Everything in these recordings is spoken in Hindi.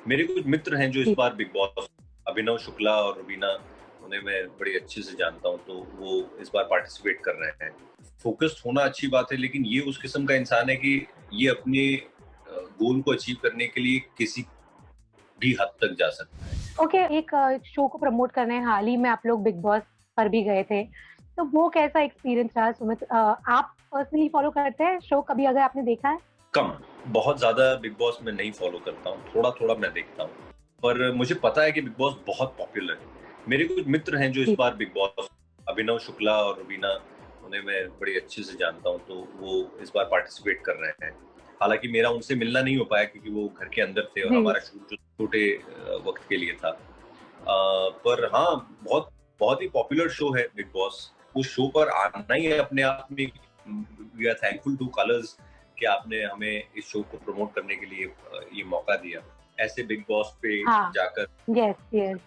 मेरे कुछ मित्र हैं जो इस जी। बार बिग बॉस, अभिनव शुक्ला और रुबीना, उन्हें मैं बड़े अच्छे से जानता हूँ, तो वो इस बार पार्टिसिपेट कर रहे हैं। फ़ोकस्ड होना अच्छी बात है, लेकिन ये उस किस्म का इंसान है कि ये अपने गोल को अचीव करने के लिए किसी भी हद तक जा सकता है। ओके, एक शो को प्रमोट करने हाल ही में आप लोग बिग बॉस पर भी गए थे। तो वो कैसा एक्सपीरियंस रहा सुमित? आप पर्सनली फॉलो करते हैं शो कभी अगर आपने देखा है? कम, बहुत ज़्यादा बिग बॉस मैं नहीं फ़ॉलो करता हूँ, थोड़ा-थोड़ा मैं देखता हूँ। पर मुझे पता है कि बिग बॉस बहुत पॉपुलर है। मेरे कुछ मित्र हैं जो इस जी। बार बिग बॉस, अभिनव शुक्ला और रुबीना, उन्हें मैं बड़े अच्छे से जानता हूँ, तो वो इस बार पार्टिसिपेट कर रहे हैं। हालाँकि मेरा उनसे मिलना नहीं हो पाया क्योंकि वो घर के अंदर थे और जी। हमारा शूट जो छोटे वक़्त के लिए था। पर हाँ, बहुत बहुत ही पॉपुलर शो है बिग बॉस। उस शो पर आना ही अपने आप में we are thankful to Colors कि आपने हमें इस शो को प्रमोट करने के लिए ये मौका दिया। ऐसे बिग बॉस पे हाँ। जाकर यस, यस।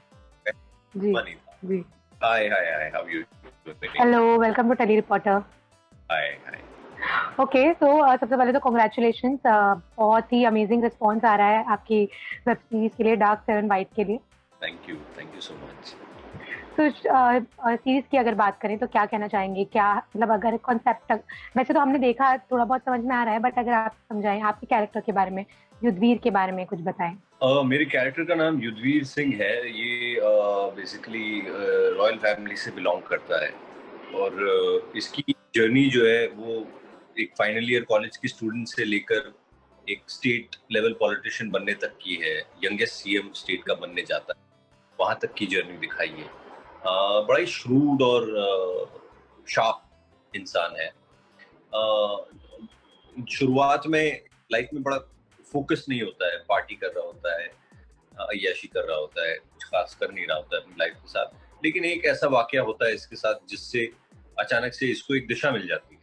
जी, नहीं था। जी। Hi, hi, hi, how you doing? Hello, welcome to tele reporter. Hi, hi. Okay, तो सबसे पहले तो कांग्रेचुलेशंस, बहुत ही अमेजिंग रिस्पॉन्स आ रहा है आपकी वेब सीरीज़ के लिए, डार्क सेवन व्हाइट के लिए। Thank you so much. तो सीरीज़ की अगर बात करें तो क्या कहना चाहेंगे? क्या मतलब अगर कॉन्सेप्ट वैसे तो हमने देखा, थोड़ा बहुत समझ में आ रहा है, बट अगर आप समझाएँ आपके कैरेक्टर के बारे में, युद्धवीर के बारे में कुछ बताएँ? मेरे कैरेक्टर का नाम युद्धवीर सिंह है। ये बेसिकली रॉयल फैमिली से बिलॉन्ग करता है और इसकी जर्नी जो है वो एक फाइनल ईयर कॉलेज की स्टूडेंट से लेकर एक स्टेट लेवल पॉलिटिशियन बनने तक की है। यंगेस्ट सीएम स्टेट का बनने जाता है, वहां तक की जर्नी दिखाई है। बड़ा ही श्रूड और शार्प इंसान है। शुरुआत में लाइफ में बड़ा फोकस नहीं होता है, पार्टी कर रहा होता है, अय्याशी कर रहा होता है, कुछ खास कर नहीं रहा होता है अपनी लाइफ के साथ। लेकिन एक ऐसा वाकया होता है इसके साथ जिससे अचानक से इसको एक दिशा मिल जाती है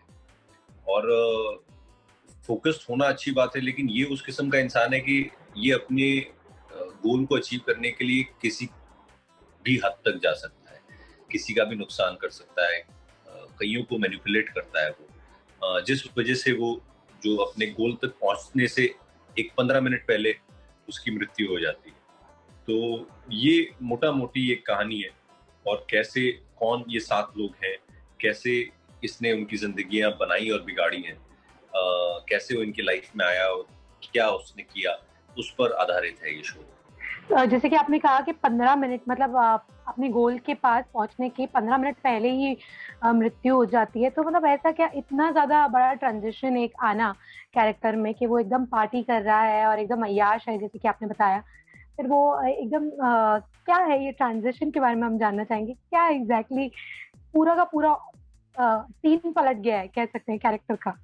और फोकस्ड होना अच्छी बात है, लेकिन ये उस किस्म का इंसान है कि ये अपने गोल को अचीव करने के लिए किसी भी हद तक जा सकता है, किसी का भी नुकसान कर सकता है, कईयों को मैनिपुलेट करता है वो, जिस वजह से वो जो अपने गोल तक पहुंचने से एक 15 मिनट पहले उसकी मृत्यु हो जाती है। तो ये मोटा-मोटी एक कहानी है और कैसे कौन ये 7 लोग हैं, कैसे इसने उनकी ज़िंदगियाँ बनाई और बिगाड़ी हैं, कैसे वो इनकी लाइफ में आया और क्या उसने किया, उस पर आधारित है ये शो। जैसे कि आपने कहा कि 15 मिनट मतलब अपने गोल के पास पहुँचने के 15 मिनट पहले ही मृत्यु हो जाती है। तो मतलब ऐसा क्या इतना ज़्यादा बड़ा ट्रांज़िशन एक आना कैरेक्टर में कि वो एकदम पार्टी कर रहा है और एकदम ऐयाश है जैसे कि आपने बताया। फिर वो एकदम क्या है ये ट्रांज़िशन के बारे में हम जानना चाहेंगे। क्या एग्ज़ैक्टली पूरा का पूरा सीन पलट गया है कह सकते हैं कैरेक्टर का?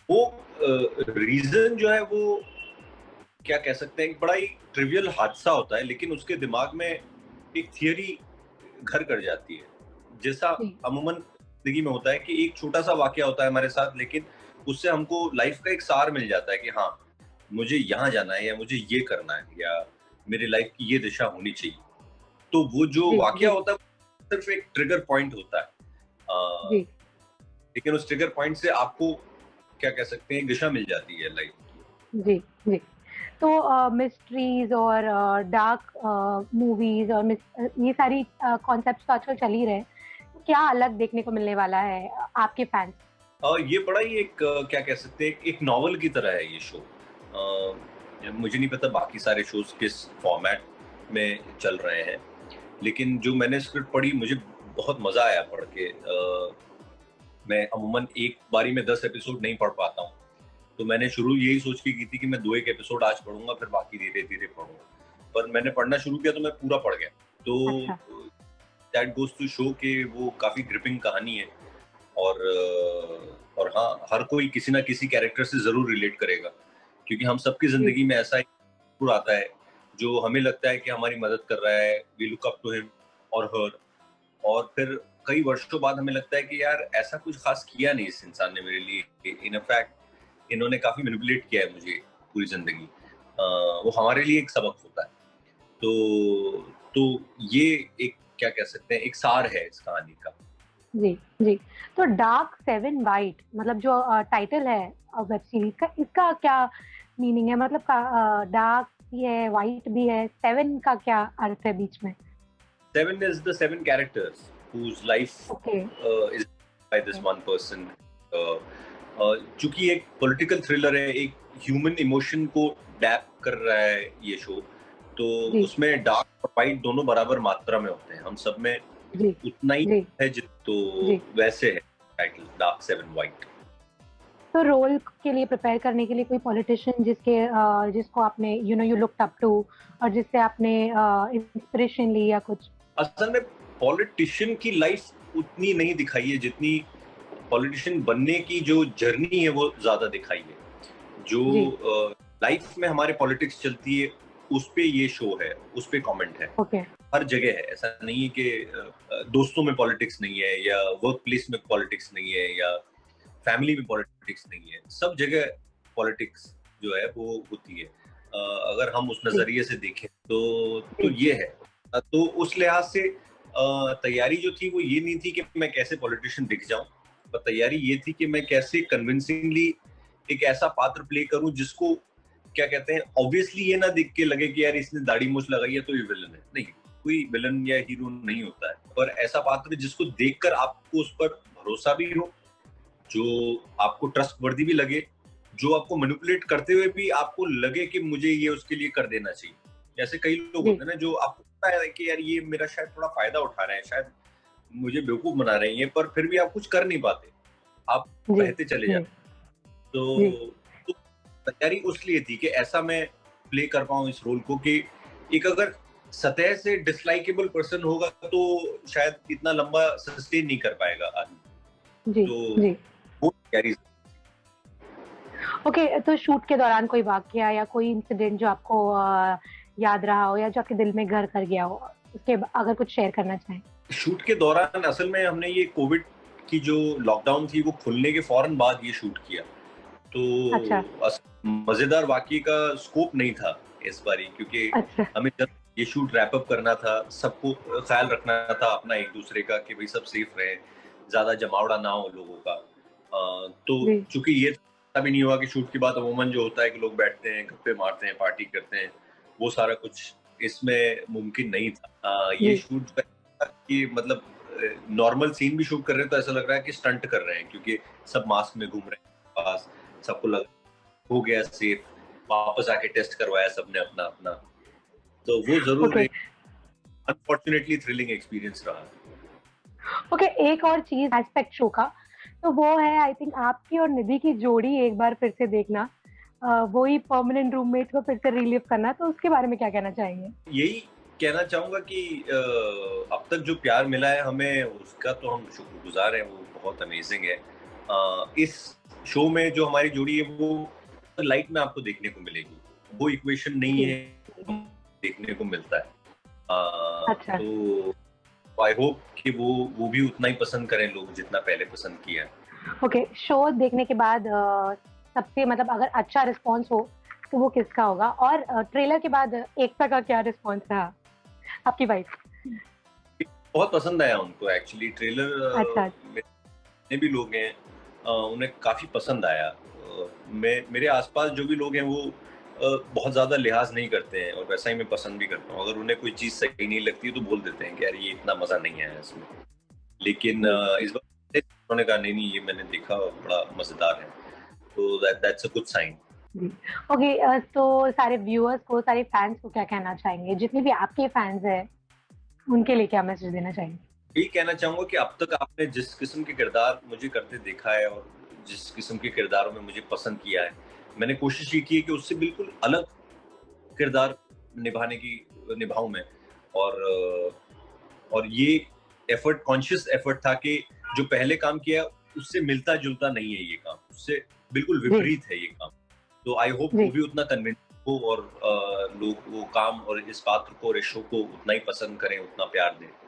वो रीज़न जो है वो क्या कह सकते हैं, एक बड़ा ही ट्रिवियल हादसा होता है, लेकिन उसके दिमाग में एक थियरी घर कर जाती है। जैसा जी, अमूमन ज़िंदगी में होता है कि एक छोटा-सा वाक़या होता है हमारे साथ, लेकिन उससे हमको लाइफ़ का एक सार मिल जाता है कि हाँ, मुझे यहाँ जाना है या मुझे ये करना है या मेरी लाइफ़ की ये दिशा होनी चाहिए। तो वो जो जी, वाक़या जी, होता है, सिर्फ़ एक ट्रिगर पॉइंट होता है। जी, लेकिन उस ट्रिगर पॉइंट से आपको क्या कह सकते हैं, एक दिशा मिल जाती है लाइफ़ की। जी, जी। तो मिस्ट्रीज़ और डार्क मूवीज़ और ये सारी कॉन्सेप्ट्स तो आजकल चल ही रहे हैं। तो क्या अलग देखने को मिलने वाला है आपके फैन्स? ये बड़ा ही एक क्या कह सकते हैं, एक नॉवल की तरह है ये शो। मुझे नहीं पता बाकी सारे शोज़ किस फॉर्मेट में चल रहे हैं, लेकिन जो मैंने स्क्रिप्ट पढ़ी मुझे बहुत मज़ा आया पढ़ के। मैं अमूमन एक बारी में 10 एपिसोड नहीं पढ़ पाता हूँ, तो मैंने शुरू यही सोच के की थी कि मैं 2-1 एपिसोड आज पढ़ूँगा, फिर बाकी धीरे-धीरे पढ़ूँगा। पर मैंने पढ़ना शुरू किया तो मैं पूरा पढ़ गया। तो अच्छा। दैट गोज़ टू शो कि वो काफ़ी ग्रिपिंग कहानी है और और हाँ, हर कोई किसी ना किसी कैरेक्टर से ज़रूर रिलेट करेगा, क्योंकि हम सबकी जी, ज़िंदगी में ऐसा एक ज़रूर आता है, जो हमें लगता है कि हमारी मदद कर रहा है, we look up to him और हर, और फिर कई वर्षों बाद हमें लगता है कि यार ऐसा कुछ ख़ास किया नहीं इस इंसान ने मेरे लिए। इन फैक्ट इन्होंने काफ़ी मैनिपुलेट किया है मुझे पूरी ज़िंदगी। वो हमारे लिए एक सबक होता है। तो ये एक क्या कह सकते हैं, एक सार है इस कहानी का। जी, जी। तो डार्क सेवन व्हाइट मतलब जो टाइटल है वेब सीरीज़ का, इसका क्या मीनिंग है? मतलब डार्क भी है, व्हाइट भी है, 7 का क्या अर्थ है बीच में? Seven is the seven characters whose life okay, is by this one person. चूंकि एक पॉलिटिकल थ्रिलर है, एक ह्यूमन इमोशन को डैप कर रहा है ये शो, तो जी, उसमें डार्क और वाइट दोनों बराबर मात्रा में होते हैं। हम सब में जी, उतना ही जी, है तो जी। वैसे है टाइटल डार्क सेवन वाइट। तो रोल के लिए प्रिपेयर करने के लिए कोई पॉलिटिशियन जिसको आपने यू लुक्ड अप टू और जिससे आपने इंस्पिरेशन ली या कुछ? असल में पॉलिटिशियन की लाइफ उतनी नहीं दिखाई है जितनी पॉलिटिशियन बनने की जो जर्नी है वो ज्यादा दिखाई है। जो जी, लाइफ में हमारे पॉलिटिक्स चलती है उस पे ये शो है, उस पे कमेंट है। ओके, हर जगह है, ऐसा नहीं है कि दोस्तों में पॉलिटिक्स नहीं है या वर्क प्लेस में पॉलिटिक्स नहीं है या फैमिली में पॉलिटिक्स नहीं है। सब जगह पॉलिटिक्स जो है वो होती है। अगर हम उस जी, नजरिए से देखें तो जी, ये है। तो उस लिहाज से तैयारी जो थी वो ये नहीं थी कि मैं कैसे पॉलिटिशियन दिख जाऊं, पर तैयारी ये थी कि मैं कैसे कन्विंसिंगली एक ऐसा पात्र प्ले करूं जिसको क्या कहते हैं, ऑब्वियसली ये ना दिख के लगे कि यार इसने दाढ़ी मूछ लगाई है तो ये विलन है। नहीं, कोई विलन या हीरो नहीं होता है, पर ऐसा पात्र जिसको देखकर आपको उस पर भरोसा भी हो, जो आपको ट्रस्टवर्दी भी लगे, जो आपको मैनिपुलेट करते हुए भी आपको लगे कि मुझे ये उसके लिए कर देना चाहिए। जैसे कई लोग जी, होते हैं ना जो आपको पता है कि यार ये मेरा शायद थोड़ा फायदा उठा रहे हैं, शायद मुझे बेवकूफ बना रहे हैं, पर फिर भी आप कुछ कर नहीं पाते, आप जी, बहते चले जी, जाते। तो, जी, तो तैयारी उस लिए थी कि ऐसा मैं प्ले कर पाऊं इस रोल को कि एक अगर सतह से डिसलाइकेबल पर्सन होगा तो शायद इतना लंबा सस्टेन नहीं कर पाएगा आदमी। जी, तो जी। वो तैयारी। ओके, तो शूट के दौरान कोई वाकया या कोई इंसिडेंट जो आपको याद रहा हो या जो आपके दिल में घर कर गया हो, अगर कुछ शेयर करना चाहें? शूट के दौरान असल में हमने ये कोविड की जो लॉकडाउन थी वो खुलने के फौरन बाद ये शूट किया। अच्छा, तो मजेदार वाकई का स्कोप नहीं था इस बारी, क्योंकि अच्छा, हमें जब ये शूट रैप अप करना था, सबको ख्याल रखना था अपना एक दूसरे का कि भाई सब सेफ रहे, ज्यादा जमावड़ा ना हो लोगों का। तो जी, चूंकि ये भी नहीं हुआ कि शूट के बाद अमूमन जो होता है कि लोग बैठते हैं, गप्पे मारते हैं, पार्टी करते हैं, वो सारा कुछ इसमें मुमकिन नहीं था। ये जी, शूट कि मतलब नॉर्मल सीन भी शूट कर रहे हैं तो ऐसा लग रहा है कि स्टंट कर रहे हैं, क्योंकि सब मास्क में घूम रहे हैं पास, सबको लग हो गया सेफ, वापस आके टेस्ट करवाया सबने अपना अपना। तो वो जरूर ओके, एक अनफॉर्चुनेटली थ्रिलिंग एक्सपीरियंस रहा। ओके। एक और चीज़ एस्पेक्ट शो का, तो वो है आई थिंक आपकी और निधि की जोड़ी एक बार फिर से देखना, वही परमानेंट रूममेट को फिर से रिलीव करना, तो उसके बारे में क्या कहना चाहेंगे? यही कहना चाहूंगा कि अब तक जो प्यार मिला है हमें उसका तो हम शुक्रगुजार हैं, वो बहुत अमेजिंग है। इस शो में जो हमारी जोड़ी है वो लाइट में आपको देखने को मिलेगी, वो इक्वेशन नहीं जी, है देखने को मिलता है। अच्छा। तो आई होप कि वो भी उतना ही पसंद करें लोग जितना पहले पसंद किया है। ओके, शो देखने के बाद सबसे मतलब अगर अच्छा रिस्पॉन्स हो, तो वो किसका होगा? और ट्रेलर के बाद एकता का क्या रिस्पॉन्स रहा? आपकी वाइफ? बहुत पसंद आया उनको एक्चुअली ट्रेलर। अच्छा, जितने भी लोग हैं उन्हें काफी पसंद आया। मेरे आसपास जो भी लोग हैं वो बहुत ज्यादा लिहाज नहीं करते हैं और वैसा ही मैं पसंद भी करता हूँ। अगर उन्हें कोई चीज सही नहीं लगती है तो बोल देते हैं कि यार ये इतना मजा नहीं आया इसमें। लेकिन जी। इस बार उन्होंने कहा नहीं नहीं ये मैंने देखा बड़ा मजेदार है, तो दैट्स अ गुड साइन। जी। ओके, तो सारे व्यूअर्स को, सारे फैन्स को क्या कहना चाहेंगे? जितने भी आपके फैन्स हैं, उनके लिए क्या मैसेज देना चाहेंगे? यही कहना चाहूंगा कि अब तक आपने जिस किस्म के किरदार मुझे करते देखा है और जिस किस्म के किरदारों में मुझे पसंद किया है, मैंने कोशिश ये की है कि उससे बिल्कुल अलग किरदार निभाऊं मैं। और और ये एफर्ट कॉन्शियस एफर्ट था कि जो पहले काम किया उससे मिलता जुलता नहीं है ये काम, उससे बिल्कुल जी, विपरीत है ये काम। तो आई होप वो जी। भी उतना कन्विंस हो और लोग वो काम और इस पात्र को और इस शो को उतना ही पसंद करें, उतना प्यार दें।